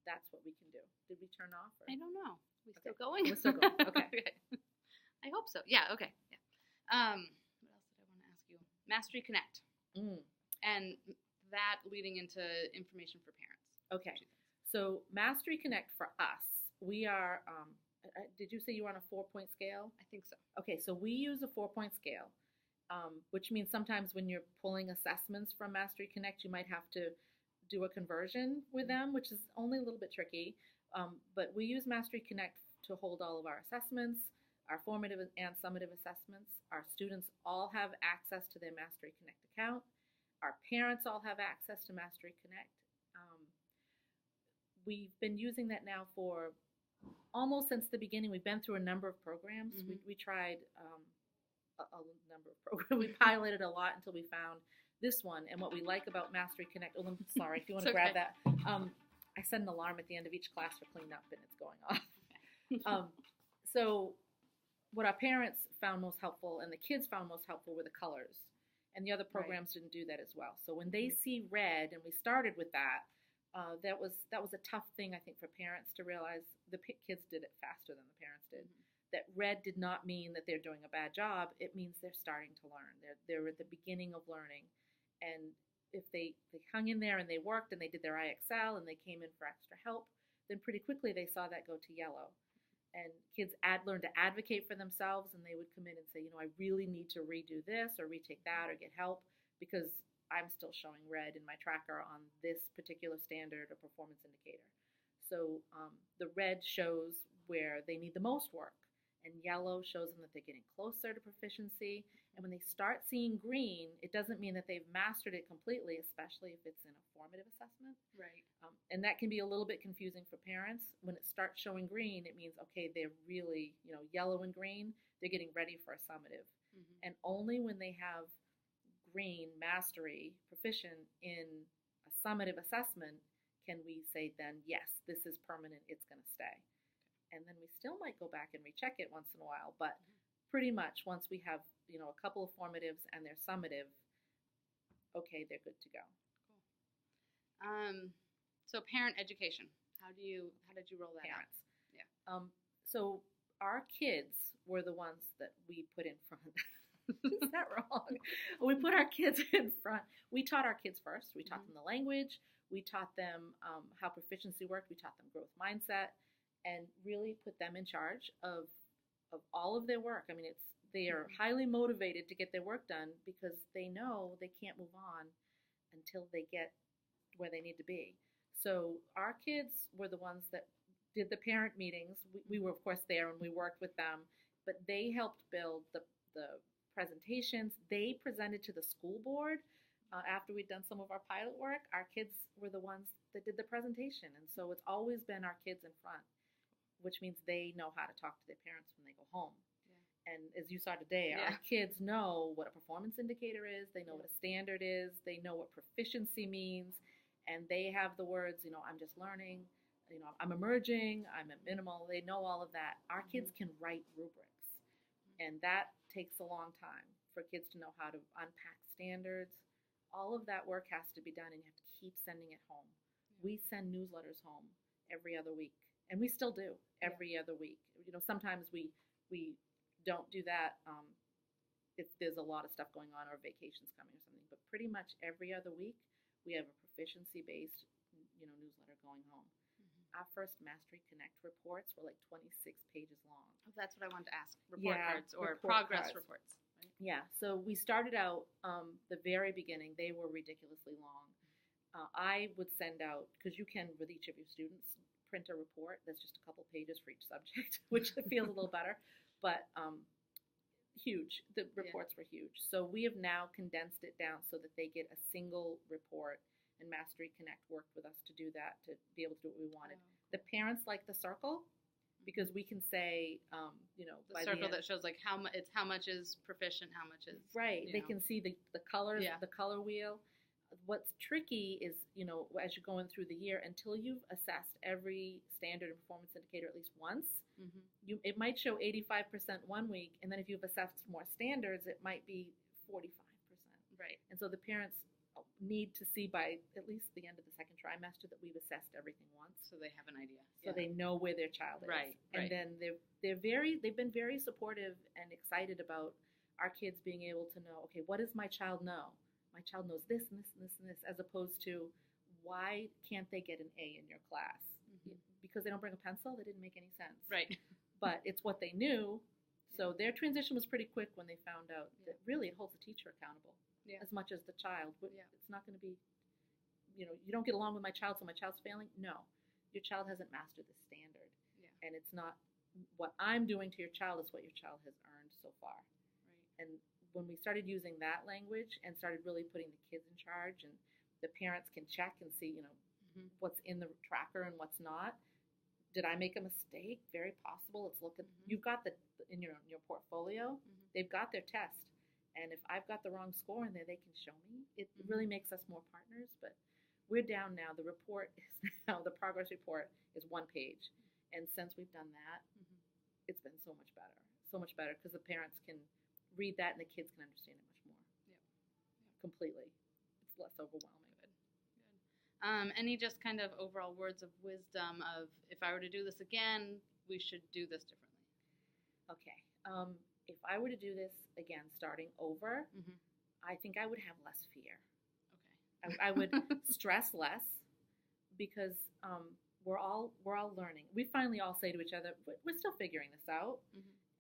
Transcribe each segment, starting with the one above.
that's what we can do. Did we turn off? Or? I don't know. We Okay. still going? We're still going. Okay. Okay. I hope so. Yeah. Okay. Yeah. What else did I want to ask you? Mastery Connect, and that leading into information for parents. Okay. So Mastery Connect for us, we are. Did you say you were on a 4-point scale? I think so. Okay, so we use a 4-point scale, which means sometimes when you're pulling assessments from Mastery Connect, you might have to do a conversion with them, which is only a little bit tricky. But we use Mastery Connect to hold all of our assessments, our formative and summative assessments. Our students all have access to their Mastery Connect account. Our parents all have access to Mastery Connect. We've been using that now for almost since the beginning. We've been through a number of programs. We tried a number of programs. We piloted a lot until we found this one. And what we like about Mastery Connect, I'm sorry, if you want to grab that. I set an alarm at the end of each class for cleanup, and it's going off. So what our parents found most helpful and the kids found most helpful were the colors. And the other programs didn't do that as well. So when they see red, and we started with that, that was a tough thing, I think, for parents to realize. The kids did it faster than the parents did. That red did not mean that they're doing a bad job. It means they're starting to learn. They're at the beginning of learning. And if they hung in there and they worked and they did their IXL and they came in for extra help, then pretty quickly they saw that go to yellow. And kids learned to advocate for themselves, and they would come in and say, I really need to redo this or retake that or get help because I'm still showing red in my tracker on this particular standard or performance indicator. So the red shows where they need the most work, and yellow shows them that they're getting closer to proficiency. And when they start seeing green, it doesn't mean that they've mastered it completely, especially if it's in a formative assessment. Right. And that can be a little bit confusing for parents. When it starts showing green, it means, okay, they're really, yellow and green, they're getting ready for a summative. And only when they have green mastery proficient in a summative assessment can we say then, yes, this is permanent, it's going to stay. And then we still might go back and recheck it once in a while, but pretty much once we have, a couple of formatives and they're summative, okay, they're good to go. Cool. So parent education, how did you roll that Parents. out? Yeah. So our kids were the ones that we put in front. Is that wrong? We put our kids in front. We taught our kids first. We taught them the language. We taught them how proficiency worked. We taught them growth mindset, and really put them in charge of all of their work. I mean, they are highly motivated to get their work done because they know they can't move on until they get where they need to be. So our kids were the ones that did the parent meetings. We were, of course, there and we worked with them, but they helped build the presentations. They presented to the school board after we'd done some of our pilot work. Our kids were the ones that did the presentation, and so it's always been our kids in front, which means they know how to talk to their parents when they go home. And as you saw today, our kids know what a performance indicator is. They know what a standard is. They know what proficiency means. And they have the words, I'm just learning, I'm emerging, I'm at minimal. They know all of that. Our kids can write rubrics. And that takes a long time for kids to know how to unpack standards. All of that work has to be done, and you have to keep sending it home. We send newsletters home every other week. And we still do every other week. Sometimes we don't do that if there's a lot of stuff going on or vacations coming or something. But pretty much every other week, we have a proficiency-based, newsletter going home. Our first Mastery Connect reports were like 26 pages long. Oh, that's what I wanted to ask. Report cards or report progress cards. Reports. Right? Yeah. So we started out the very beginning. They were ridiculously long. I would send out, because you can, with each of your students, print a report that's just a couple pages for each subject, which feels a little better, but huge. The reports were huge. So we have now condensed it down so that they get a single report, and Mastery Connect worked with us to do that, to be able to do what we wanted. The parents like the circle because we can say, the circle that shows like how much is proficient, how much is right. They can see the colors, the color wheel. What's tricky is, as you're going through the year, until you've assessed every standard and performance indicator at least once, it might show 85% one week, and then if you've assessed more standards, it might be 45%. Right. And so the parents need to see by at least the end of the second trimester that we've assessed everything once, So they have an idea. so they know where their child is. Right, And right. then they've been very supportive and excited about our kids being able to know, okay, what does my child know? My child knows this and this and this and this, as opposed to, why can't they get an A in your class? Mhm. Because they don't bring a pencil? That didn't make any sense. Right. But it's what they knew. So their transition was pretty quick when they found out that really it holds the teacher accountable as much as the child. But it's not going to be, you don't get along with my child, so my child's failing. No, your child hasn't mastered the standard. Yeah. And it's not what I'm doing to your child is what your child has earned so far. Right. And when we started using that language and started really putting the kids in charge, and the parents can check and see, Mhm. what's in the tracker and what's not. Did I make a mistake? Very possible. Let's look at, you've got in your portfolio, they've got their test. And if I've got the wrong score in there, they can show me. It really makes us more partners, but we're down now. The report is now, the progress report is 1 page. And since we've done that, it's been so much better because the parents can read that and the kids can understand it much more. Completely. It's less overwhelming. Any just kind of overall words of wisdom of, if I were to do this again, we should do this differently? Okay. If I were to do this again, starting over, Mhm. I think I would have less fear. Okay. I would stress less because we're all learning. We finally all say to each other, we're still figuring this out,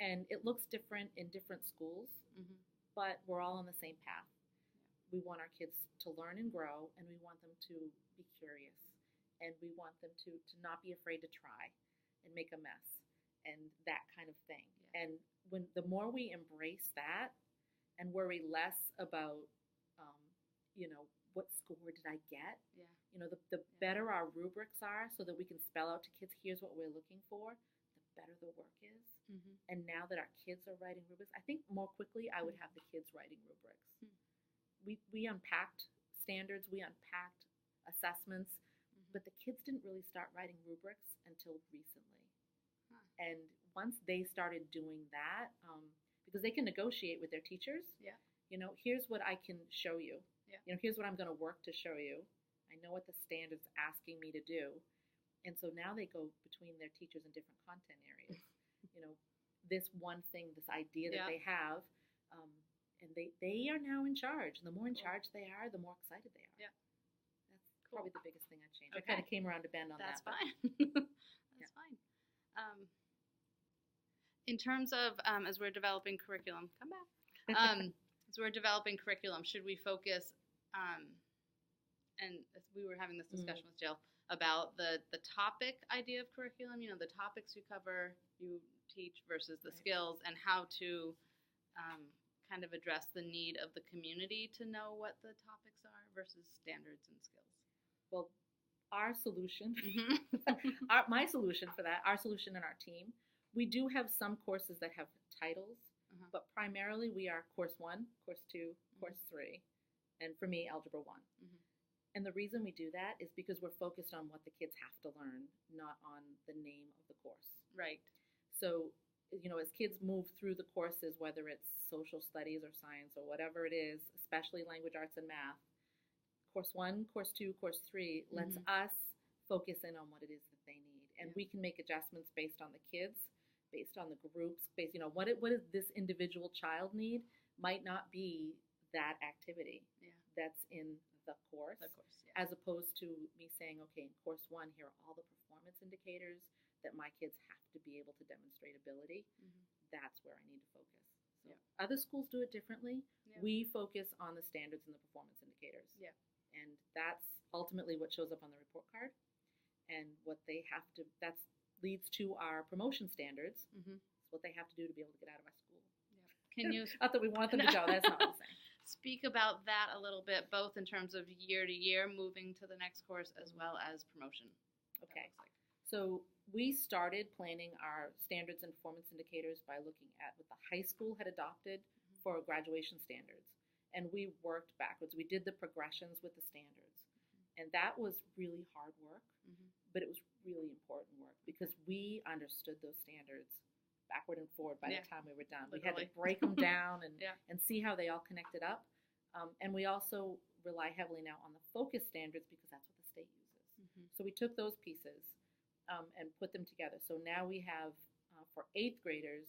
and it looks different in different schools, but we're all on the same path. We want our kids to learn and grow, and we want them to be curious, and we want them to not be afraid to try and make a mess and that kind of thing. And the more we embrace that and worry less about, what score did I get? The better our rubrics are, so that we can spell out to kids, here's what we're looking for, the better the work is. And now that our kids are writing rubrics, I think more quickly I would have the kids writing rubrics. We unpacked standards, we unpacked assessments, but the kids didn't really start writing rubrics until recently. And once they started doing that, because they can negotiate with their teachers, here's what I can show you. Here's what I'm going to work to show you. I know what the standard's asking me to do. And so now they go between their teachers in different content areas. This one thing, this idea that they have, and they are now in charge. And the more in charge they are, the more excited they are. That's probably the biggest thing I'd change. I kind of came around to bend on that. That's fine. That's fine. In terms of, as we're developing curriculum, come back. As we're developing curriculum, should we focus, and we were having this discussion with Jill about the topic idea of curriculum, the topics you cover, you teach versus the skills, and how to kind of address the need of the community to know what the topics are versus standards and skills. Well, our solution, my solution for that, our solution in our team, we do have some courses that have titles, but primarily we are course 1, course 2, course 3, and for me, algebra 1. And the reason we do that is because we're focused on what the kids have to learn, not on the name of the course. Right. So, as kids move through the courses, whether it's social studies or science or whatever it is, especially language arts and math, course 1, course 2, course 3 lets us focus in on what it is that they need. And we can make adjustments based on the kids, based on the groups, what does this individual child need might not be that activity that's in the course, as opposed to me saying, okay, in course 1, here are all the performance indicators that my kids have to be able to demonstrate ability. That's where I need to focus. So other schools do it differently. We focus on the standards and the performance indicators. And that's ultimately what shows up on the report card, and what they have to, that leads to our promotion standards. It's what they have to do to be able to get out of our school. Can you, not that we want them to go, that's not what I'm saying. Speak about that a little bit, both in terms of year to year, moving to the next course, as well as promotion. Okay. So we started planning our standards and performance indicators by looking at what the high school had adopted for graduation standards. And we worked backwards. We did the progressions with the standards. And that was really hard work, but it was really important work because we understood those standards backward and forward by the time we were done. Literally. We had to break them down and see how they all connected up. And we also rely heavily now on the focus standards because that's what the state uses. Mm-hmm. So we took those pieces and put them together. So now we have, for 8th graders,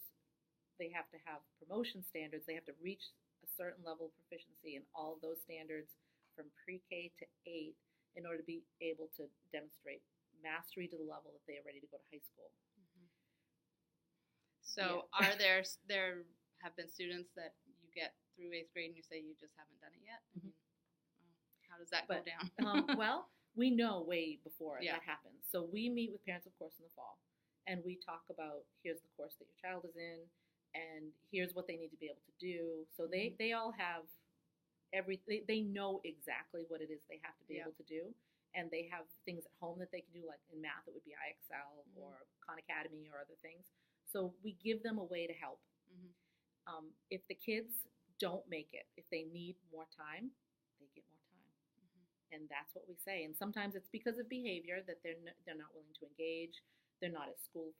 they have to have promotion standards. They have to reach a certain level of proficiency in all of those standards from pre-K to 8 in order to be able to demonstrate mastery to the level that they are ready to go to high school. Mm-hmm. So are there have been students that you get through 8th grade and you say you just haven't done it yet? Mm-hmm. How does that go down? Well, we know way before Yeah. that happens. So we meet with parents, of course, in the fall, and we talk about, here's the course that your child is in, and here's what they need to be able to do. So they all have they know exactly what it is they have to be able to do, and they have things at home that they can do, like in math it would be IXL or Khan Academy or other things. So we give them a way to help. Mm-hmm. If the kids don't make it, if they need more time, they get more time. And that's what we say. And sometimes it's because of behavior that they're not willing to engage. They're not at school for